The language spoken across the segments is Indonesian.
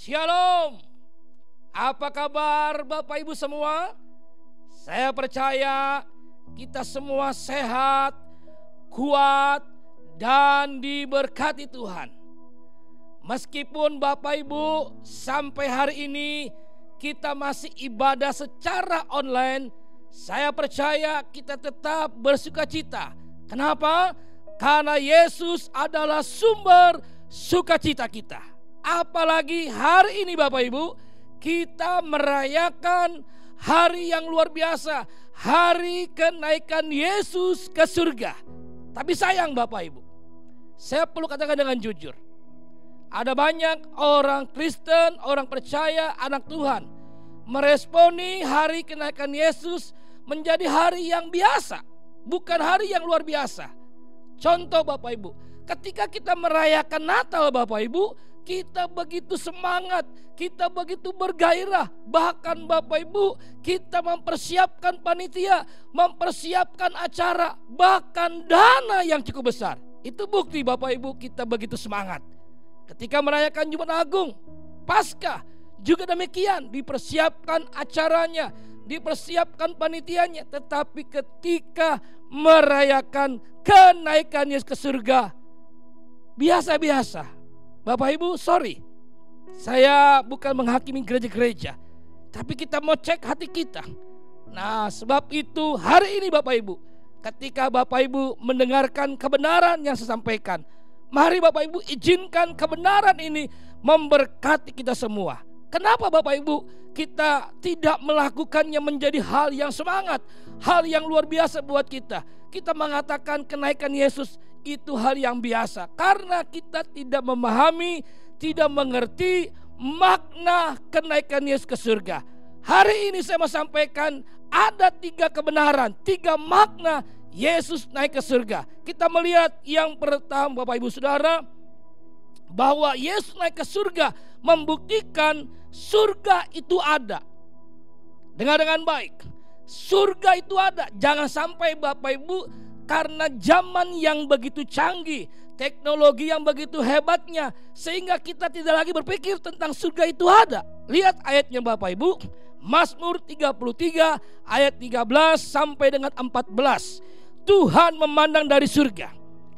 Shalom. Apa kabar Bapak Ibu semua? Saya percaya kita semua sehat, kuat, dan diberkati Tuhan. Meskipun Bapak Ibu sampai hari ini kita masih ibadah secara online, saya percaya kita tetap bersukacita. Kenapa? Karena Yesus adalah sumber sukacita kita. Apalagi hari ini Bapak Ibu, kita merayakan hari yang luar biasa, hari kenaikan Yesus ke surga. Tapi sayang Bapak Ibu, saya perlu katakan dengan jujur, ada banyak orang Kristen, orang percaya, anak Tuhan meresponi hari kenaikan Yesus menjadi hari yang biasa, bukan hari yang luar biasa. Contoh Bapak Ibu, ketika kita merayakan Natal Bapak Ibu, kita begitu semangat, kita begitu bergairah. Bahkan Bapak Ibu, kita mempersiapkan panitia, mempersiapkan acara, bahkan dana yang cukup besar. Itu bukti Bapak Ibu kita begitu semangat. Ketika merayakan Jumat Agung, Paskah, juga demikian, dipersiapkan acaranya, dipersiapkan panitianya. Tetapi ketika merayakan kenaikan Yesus ke surga, biasa-biasa. Bapak Ibu, sorry, saya bukan menghakimi gereja-gereja, tapi kita mau cek hati kita. Nah, sebab itu hari ini Bapak Ibu, ketika Bapak Ibu mendengarkan kebenaran yang saya sampaikan, mari Bapak Ibu izinkan kebenaran ini memberkati kita semua. Kenapa Bapak Ibu kita tidak melakukannya menjadi hal yang semangat, hal yang luar biasa buat kita? Kita mengatakan kenaikan Yesus itu hal yang biasa karena kita tidak memahami, tidak mengerti makna kenaikan Yesus ke surga. Hari ini saya mau sampaikan ada 3 kebenaran, 3 makna Yesus naik ke surga. Kita melihat yang pertama Bapak Ibu Saudara, bahwa Yesus naik ke surga membuktikan surga itu ada. Dengar dengan baik, surga itu ada. Jangan sampai Bapak Ibu karena zaman yang begitu canggih, teknologi yang begitu hebatnya, sehingga kita tidak lagi berpikir tentang surga itu ada. Lihat ayatnya Bapak Ibu, Mazmur 33 ayat 13 sampai dengan 14. Tuhan memandang dari surga,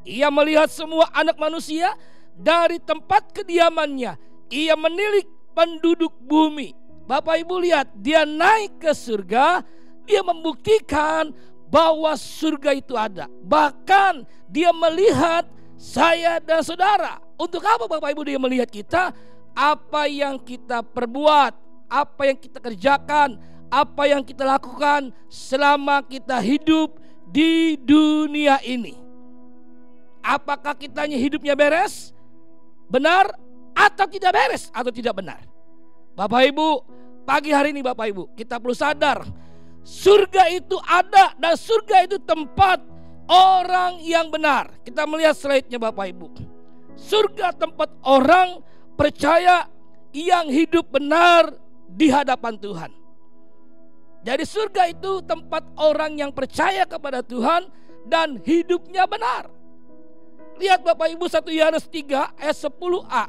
Ia melihat semua anak manusia dari tempat kediamannya. Ia menilik penduduk bumi. Bapak Ibu lihat, Dia naik ke surga, Dia membuktikan bahwa surga itu ada. Bahkan Dia melihat saya dan saudara. Untuk apa Bapak Ibu Dia melihat kita? Apa yang kita perbuat, apa yang kita kerjakan, apa yang kita lakukan selama kita hidup di dunia ini. Apakah kitanya hidupnya beres, benar, atau tidak beres, atau tidak benar? Bapak Ibu, pagi hari ini Bapak Ibu, kita perlu sadar, surga itu ada dan surga itu tempat orang yang benar. Kita melihat slide-nya Bapak Ibu. Surga tempat orang percaya yang hidup benar di hadapan Tuhan. Jadi surga itu tempat orang yang percaya kepada Tuhan dan hidupnya benar. Lihat Bapak Ibu 1 Yohanes 3 ayat 10a.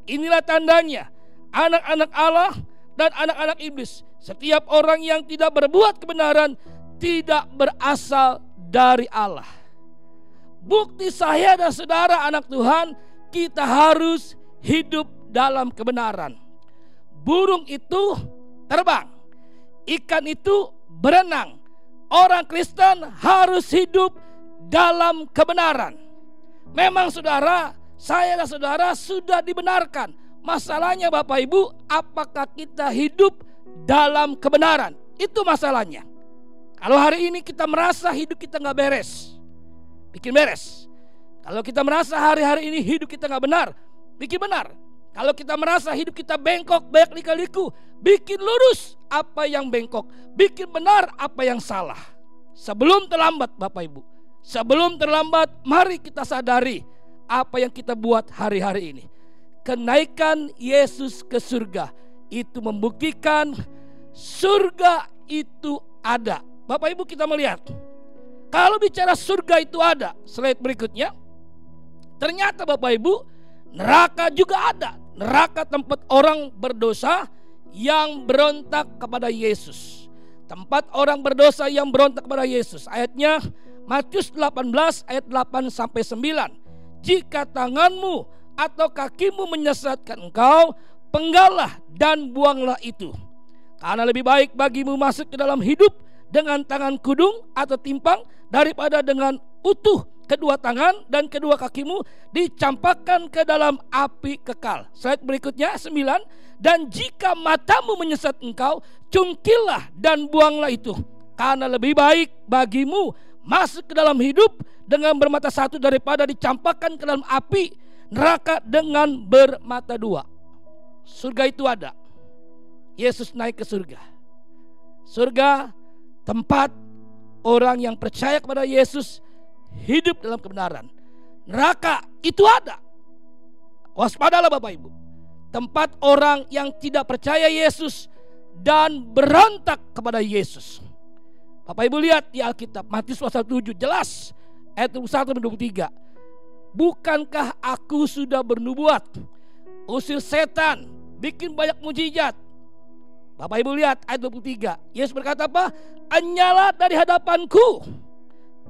Inilah tandanya anak-anak Allah dan anak-anak iblis. Setiap orang yang tidak berbuat kebenaran tidak berasal dari Allah. Bukti saya dan saudara anak Tuhan, kita harus hidup dalam kebenaran. Burung itu terbang, ikan itu berenang. Orang Kristen harus hidup dalam kebenaran. Memang saudara, saya dan saudara sudah dibenarkan. Masalahnya Bapak Ibu, apakah kita hidup dalam kebenaran? Itu masalahnya. Kalau hari ini kita merasa hidup kita gak beres, bikin beres. Kalau kita merasa hari-hari ini hidup kita gak benar, bikin benar. Kalau kita merasa hidup kita bengkok, banyak lika-liku, bikin lurus apa yang bengkok, bikin benar apa yang salah. Sebelum terlambat Bapak Ibu, sebelum terlambat, mari kita sadari apa yang kita buat hari-hari ini. Kenaikan Yesus ke surga itu membuktikan surga itu ada. Bapak Ibu kita melihat, kalau bicara surga itu ada, slide berikutnya, ternyata Bapak Ibu neraka juga ada. Neraka tempat orang berdosa yang berontak kepada Yesus. Tempat orang berdosa yang berontak kepada Yesus. Ayatnya Matius 18 ayat 8 sampai 9. Jika tanganmu atau kakimu menyesatkan engkau, penggallah dan buanglah itu. Karena lebih baik bagimu masuk ke dalam hidup dengan tangan kudung atau timpang daripada dengan utuh kedua tangan dan kedua kakimu dicampakkan ke dalam api kekal. Slide berikutnya 9. Dan jika matamu menyesat engkau, cungkillah dan buanglah itu. Karena lebih baik bagimu masuk ke dalam hidup dengan bermata satu daripada dicampakkan ke dalam api neraka dengan bermata dua. Surga itu ada. Yesus naik ke surga. Surga tempat orang yang percaya kepada Yesus hidup dalam kebenaran. Neraka itu ada. Waspadalah Bapak Ibu. Tempat orang yang tidak percaya Yesus dan berontak kepada Yesus. Bapak Ibu lihat di Alkitab Matius pasal 7 jelas ayat 21 dan 23. Bukankah aku sudah bernubuat, usir setan, bikin banyak mujizat? Bapak Ibu lihat ayat 23. Yesus berkata apa? Anyalah dari hadapanku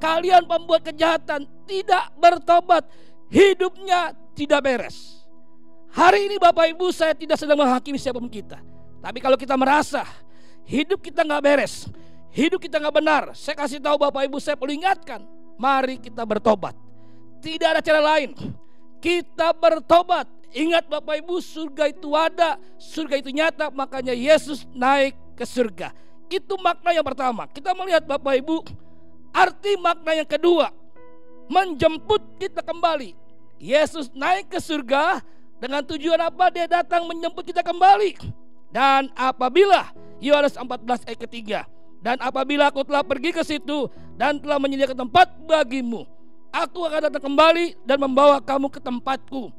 kalian pembuat kejahatan, tidak bertobat, hidupnya tidak beres. Hari ini Bapak Ibu, saya tidak sedang menghakimi siapapun kita. Tapi kalau kita merasa hidup kita gak beres, hidup kita gak benar, saya kasih tahu Bapak Ibu, saya perlu ingatkan, mari kita bertobat. Tidak ada cara lain, kita bertobat. Ingat Bapak Ibu, surga itu ada, surga itu nyata, makanya Yesus naik ke surga. Itu makna yang pertama. Kita melihat Bapak Ibu, arti makna yang kedua, menjemput kita kembali. Yesus naik ke surga dengan tujuan apa? Dia datang menjemput kita kembali. Dan apabila, Yohanes 14 ayat ketiga, dan apabila aku telah pergi ke situ dan telah menyediakan tempat bagimu, aku akan datang kembali dan membawa kamu ke tempatku,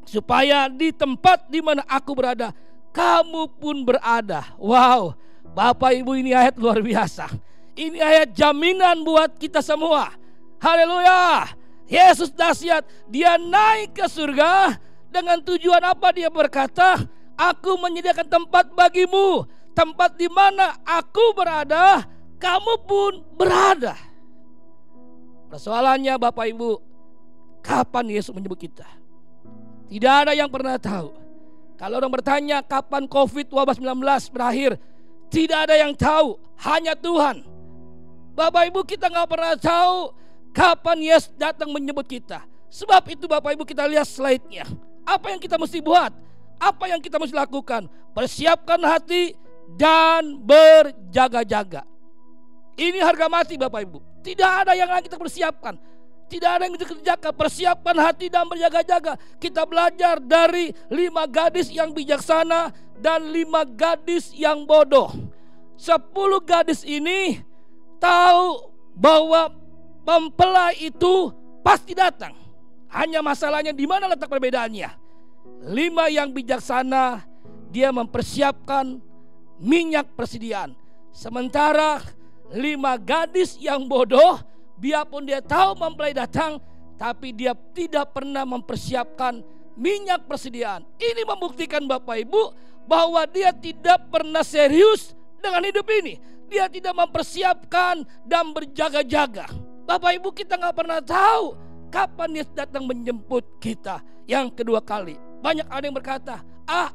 supaya di tempat di mana aku berada, kamu pun berada. Wow, Bapak Ibu, ini ayat luar biasa. Ini ayat jaminan buat kita semua. Haleluya. Yesus dahsyat. Dia naik ke surga dengan tujuan apa? Dia berkata, aku menyediakan tempat bagimu. Tempat di mana aku berada, kamu pun berada. Persoalannya Bapak Ibu, kapan Yesus menyebut kita? Tidak ada yang pernah tahu. Kalau orang bertanya kapan COVID-19 berakhir, tidak ada yang tahu, hanya Tuhan. Bapak Ibu, kita gak pernah tahu kapan Yesus datang menyebut kita. Sebab itu Bapak Ibu, kita lihat slide-nya. Apa yang kita mesti buat? Apa yang kita mesti lakukan? Persiapkan hati dan berjaga-jaga. Ini harga mati Bapak Ibu. Tidak ada yang lain kita persiapkan. Tidak ada yang kita kerjakan. Persiapkan hati dan berjaga-jaga. Kita belajar dari 5 gadis yang bijaksana dan 5 gadis yang bodoh. 10 gadis ini tahu bahwa mempelai itu pasti datang. Hanya masalahnya di mana letak perbedaannya. 5 yang bijaksana, dia mempersiapkan minyak persediaan. Sementara 5 gadis yang bodoh, biarpun dia tahu mempelai datang, tapi dia tidak pernah mempersiapkan minyak persediaan. Ini membuktikan Bapak Ibu bahwa dia tidak pernah serius dengan hidup ini. Dia tidak mempersiapkan dan berjaga-jaga. Bapak Ibu, kita gak pernah tahu kapan Yesus datang menjemput kita yang kedua kali. Banyak ada yang berkata,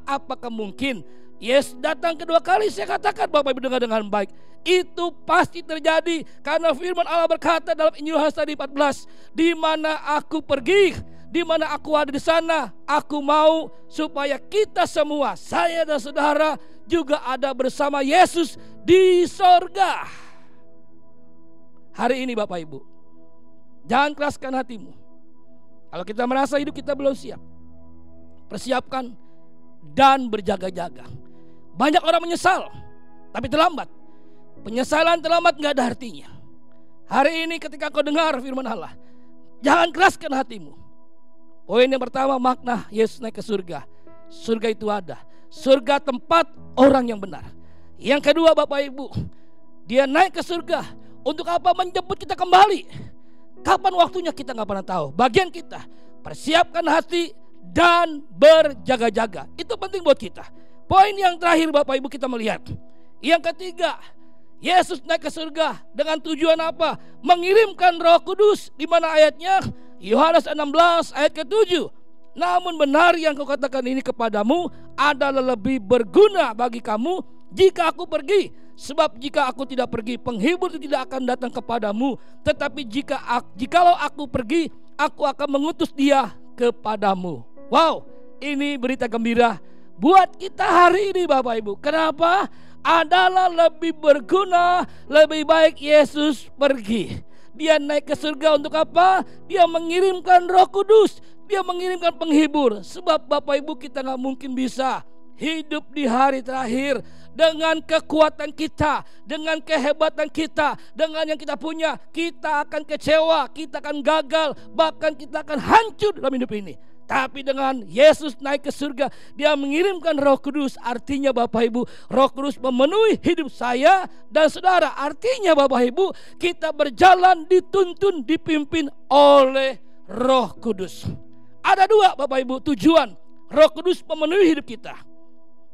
apakah mungkin Yesus datang kedua kali? Saya katakan Bapak Ibu dengar dengan baik, itu pasti terjadi. Karena firman Allah berkata dalam Injil Yohanes tadi 14, di mana aku pergi, di mana aku ada di sana, aku mau supaya kita semua, saya dan saudara, juga ada bersama Yesus di sorga. Hari ini Bapak Ibu, jangan keraskan hatimu. Kalau kita merasa hidup kita belum siap, persiapkan dan berjaga-jaga. Banyak orang menyesal, tapi terlambat. Penyesalan terlambat gak ada artinya. Hari ini ketika kau dengar firman Allah, jangan keraskan hatimu. Poin yang pertama, makna Yesus naik ke surga. Surga itu ada. Surga tempat orang yang benar. Yang kedua Bapak Ibu, dia naik ke surga. Untuk apa? Menjemput kita kembali. Kapan waktunya kita gak pernah tahu. Bagian kita, persiapkan hati dan berjaga-jaga. Itu penting buat kita. Poin yang terakhir Bapak Ibu kita melihat. Yang ketiga, Yesus naik ke surga dengan tujuan apa? Mengirimkan Roh Kudus, di mana ayatnya Yohanes 16 ayat ke-7. Namun benar yang kau katakan ini kepadamu adalah lebih berguna bagi kamu jika aku pergi. Sebab jika aku tidak pergi, penghibur itu tidak akan datang kepadamu. Tetapi jikalau aku pergi, aku akan mengutus dia kepadamu. Wow, ini berita gembira buat kita hari ini Bapak Ibu. Kenapa? Adalah lebih berguna, lebih baik Yesus pergi. Dia naik ke surga untuk apa? Dia mengirimkan Roh Kudus, dia mengirimkan penghibur. Sebab Bapak Ibu, kita gak mungkin bisa hidup di hari terakhir dengan kekuatan kita, dengan kehebatan kita, dengan yang kita punya. Kita akan kecewa, kita akan gagal, bahkan kita akan hancur dalam hidup ini. Tapi dengan Yesus naik ke surga, dia mengirimkan Roh Kudus. Artinya Bapak Ibu, Roh Kudus memenuhi hidup saya dan saudara. Artinya Bapak Ibu, kita berjalan dituntun, dipimpin oleh Roh Kudus. Ada dua Bapak Ibu tujuan Roh Kudus memenuhi hidup kita.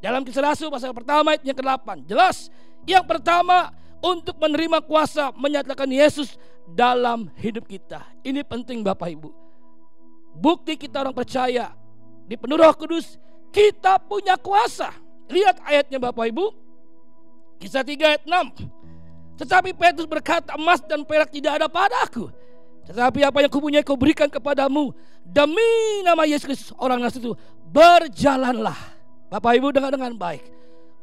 Dalam Kisah Rasul pasal pertama ayat yang ke-8 jelas. Yang pertama, untuk menerima kuasa menyatakan Yesus dalam hidup kita. Ini penting Bapak Ibu. Bukti kita orang percaya dipenuhi Roh Kudus, kita punya kuasa. Lihat ayatnya Bapak Ibu, Kisah 3 ayat 6. Tetapi Petrus berkata, emas dan perak tidak ada padaku, tetapi apa yang kupunyai kau berikan kepadamu. Demi nama Yesus Kristus orang Nazaret itu, berjalanlah. Bapak Ibu dengar dengan baik.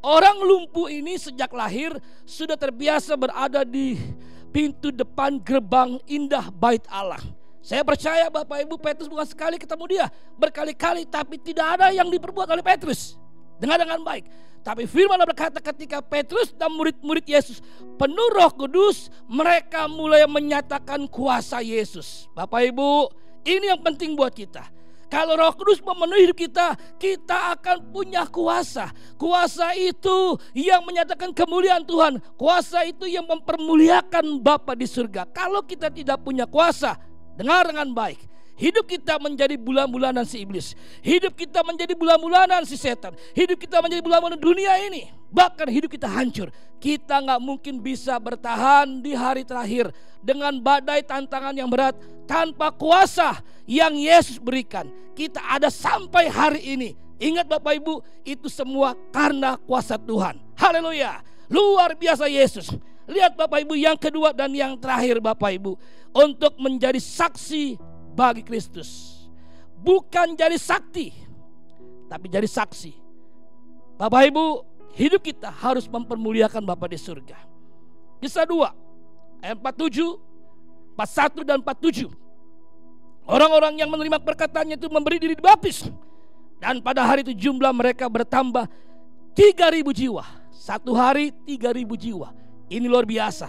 Orang lumpuh ini sejak lahir sudah terbiasa berada di pintu depan gerbang indah bait Allah. Saya percaya Bapak Ibu, Petrus bukan sekali ketemu dia, berkali-kali, tapi tidak ada yang diperbuat oleh Petrus. Dengar dengan baik. Tapi firman Allah berkata, ketika Petrus dan murid-murid Yesus penuh Roh Kudus, mereka mulai menyatakan kuasa Yesus. Bapak Ibu, ini yang penting buat kita. Kalau Roh Kudus memenuhi hidup kita, kita akan punya kuasa. Kuasa itu yang menyatakan kemuliaan Tuhan. Kuasa itu yang mempermuliakan Bapa di surga. Kalau kita tidak punya kuasa, dengar dengan baik, hidup kita menjadi bulan-bulanan si iblis. Hidup kita menjadi bulan-bulanan si setan. Hidup kita menjadi bulan-bulanan dunia ini. Bahkan hidup kita hancur. Kita gak mungkin bisa bertahan di hari terakhir dengan badai tantangan yang berat tanpa kuasa yang Yesus berikan. Kita ada sampai hari ini. Ingat Bapak Ibu, itu semua karena kuasa Tuhan. Haleluya, luar biasa Yesus. Lihat Bapak Ibu, yang kedua dan yang terakhir Bapak Ibu, untuk menjadi saksi bagi Kristus. Bukan jadi sakti, tapi jadi saksi. Bapak Ibu, hidup kita harus mempermuliakan Bapa di surga. Kisah 2 ayat 47, 41 dan 47. Orang-orang yang menerima perkataannya itu memberi diri dibaptis. Dan pada hari itu jumlah mereka bertambah 3.000 jiwa. Satu hari 3.000 jiwa. Ini luar biasa.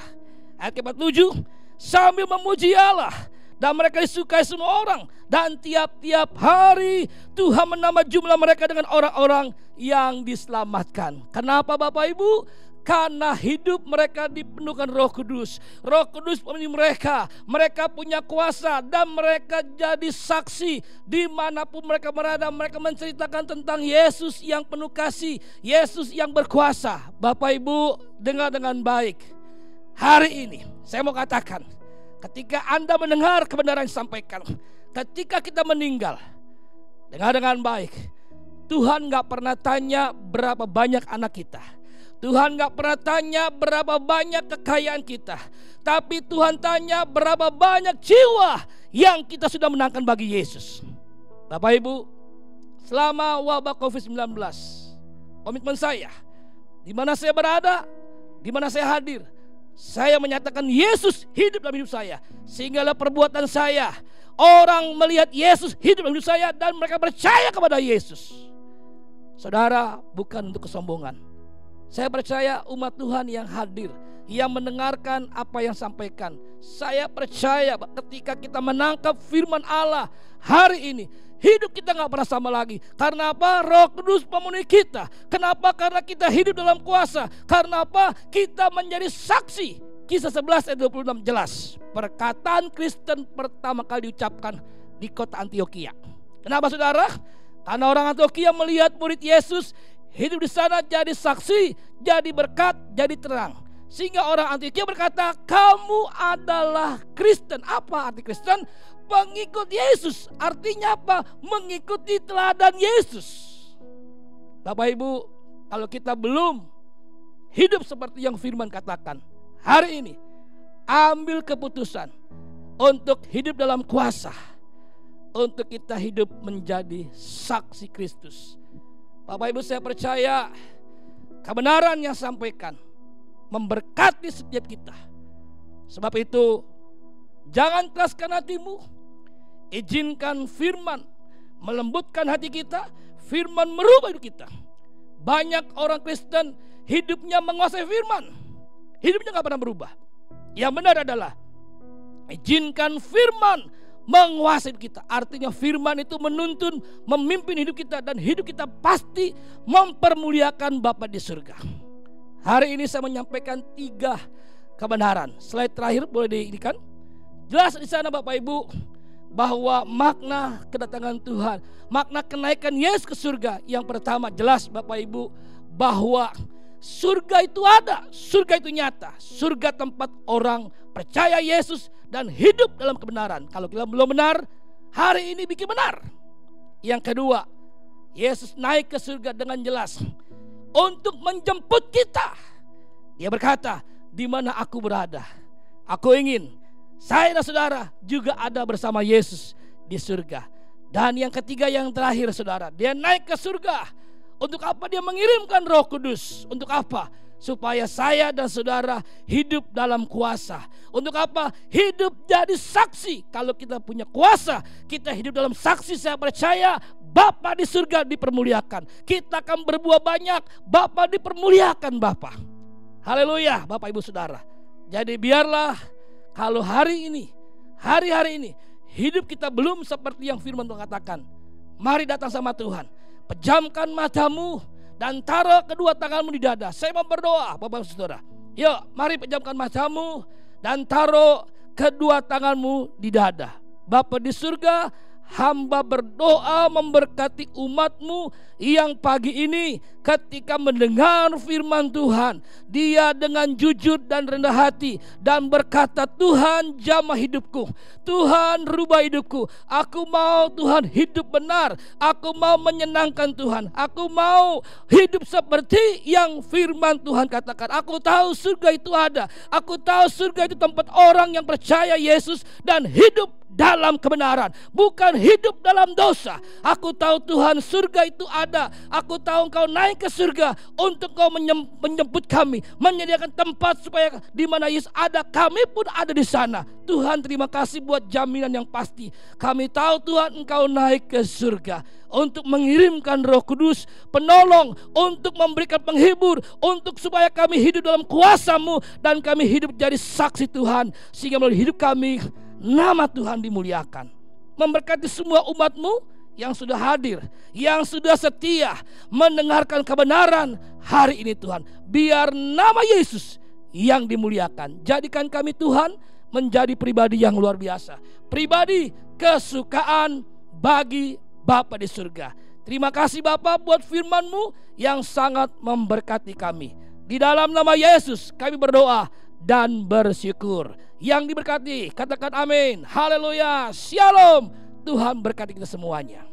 Ayat 47, sambil memuji Allah, dan mereka disukai semua orang, dan tiap-tiap hari Tuhan menambah jumlah mereka dengan orang-orang yang diselamatkan. Kenapa Bapak Ibu? Karena hidup mereka dipenuhkan Roh Kudus. Roh Kudus memenuhi mereka. Mereka punya kuasa dan mereka jadi saksi dimanapun mereka berada. Mereka menceritakan tentang Yesus yang penuh kasih, Yesus yang berkuasa. Bapak Ibu, dengar dengan baik. Hari ini saya mau katakan, ketika Anda mendengar kebenaran yang disampaikan, ketika kita meninggal, dengar dengan baik. Tuhan gak pernah tanya berapa banyak anak kita. Tuhan gak pernah tanya berapa banyak kekayaan kita. Tapi Tuhan tanya berapa banyak jiwa yang kita sudah menangkan bagi Yesus. Bapak Ibu, selama wabah COVID-19, komitmen saya, di mana saya berada, di mana saya hadir, saya menyatakan Yesus hidup dalam hidup saya. Sehinggalah perbuatan saya, orang melihat Yesus hidup dalam hidup saya dan mereka percaya kepada Yesus. Saudara, bukan untuk kesombongan. Saya percaya umat Tuhan yang hadir, yang mendengarkan apa yang sampaikan. Saya percaya ketika kita menangkap firman Allah hari ini, hidup kita gak pernah sama lagi. Karena apa? Roh Kudus memenuhi kita. Kenapa? Karena kita hidup dalam kuasa. Karena apa? Kita menjadi saksi. Kisah 11 ayat 26 jelas. Perkataan Kristen pertama kali diucapkan di kota Antioquia. Kenapa saudara? Karena orang Antiokhia melihat murid Yesus hidup di sana jadi saksi, jadi berkat, jadi terang. Sehingga orang Antiokhia berkata, kamu adalah Kristen. Apa arti Kristen? Pengikut Yesus. Artinya apa? Mengikuti teladan Yesus. Bapak Ibu, kalau kita belum hidup seperti yang firman katakan, hari ini ambil keputusan untuk hidup dalam kuasa, untuk kita hidup menjadi saksi Kristus. Bapak Ibu, saya percaya kebenaran yang sampaikan memberkati setiap kita. Sebab itu jangan keraskan hatimu, izinkan firman melembutkan hati kita, firman merubah hidup kita. Banyak orang Kristen hidupnya menguasai firman, hidupnya gak pernah berubah. Yang benar adalah izinkan firman menguasai kita. Artinya firman itu menuntun, memimpin hidup kita, dan hidup kita pasti mempermuliakan Bapa di surga. Hari ini saya menyampaikan 3 kebenaran. Slide terakhir boleh diikan. Jelas di sana Bapak Ibu bahwa makna kedatangan Tuhan, makna kenaikan Yesus ke surga. Yang pertama jelas Bapak Ibu bahwa surga itu ada, surga itu nyata, surga tempat orang percaya Yesus dan hidup dalam kebenaran. Kalau kita belum benar, hari ini bikin benar. Yang kedua, Yesus naik ke surga dengan jelas untuk menjemput kita. Dia berkata, di mana aku berada, aku ingin saya dan saudara juga ada bersama Yesus di surga. Dan yang ketiga, yang terakhir saudara, dia naik ke surga. Untuk apa? Dia mengirimkan Roh Kudus. Untuk apa? Supaya saya dan saudara hidup dalam kuasa. Untuk apa? Hidup jadi saksi. Kalau kita punya kuasa, kita hidup dalam saksi. Saya percaya Bapa di surga dipermuliakan. Kita akan berbuah banyak, Bapa dipermuliakan Bapa. Haleluya Bapak Ibu Saudara. Jadi biarlah kalau hari ini, hari-hari ini hidup kita belum seperti yang firman Tuhan katakan, mari datang sama Tuhan. Pejamkan matamu dan taruh kedua tanganmu di dada. Saya mau berdoa Bapak Saudara. Yuk mari pejamkan matamu dan taruh kedua tanganmu di dada. Bapa di surga, hamba berdoa memberkati umatmu yang pagi ini ketika mendengar firman Tuhan. Dia dengan jujur dan rendah hati dan berkata, Tuhan jamah hidupku, Tuhan rubah hidupku. Aku mau Tuhan hidup benar, aku mau menyenangkan Tuhan, aku mau hidup seperti yang firman Tuhan katakan. Aku tahu surga itu ada, aku tahu surga itu tempat orang yang percaya Yesus dan hidup dalam kebenaran, bukan hidup dalam dosa. Aku tahu Tuhan surga itu ada. Aku tahu Engkau naik ke surga untuk Engkau menjemput kami, menyediakan tempat supaya di mana Yesus ada, kami pun ada di sana. Tuhan terima kasih buat jaminan yang pasti. Kami tahu Tuhan Engkau naik ke surga untuk mengirimkan Roh Kudus penolong, untuk memberikan penghibur, untuk supaya kami hidup dalam kuasa-Mu dan kami hidup jadi saksi Tuhan, sehingga melalui hidup kami nama Tuhan dimuliakan. Memberkati semua umat-Mu yang sudah hadir, yang sudah setia mendengarkan kebenaran hari ini Tuhan. Biar nama Yesus yang dimuliakan. Jadikan kami Tuhan menjadi pribadi yang luar biasa, pribadi kesukaan bagi Bapa di surga. Terima kasih Bapa buat firman-Mu yang sangat memberkati kami. Di dalam nama Yesus kami berdoa dan bersyukur. Yang diberkati katakan amin. Haleluya. Shalom. Tuhan berkati kita semuanya.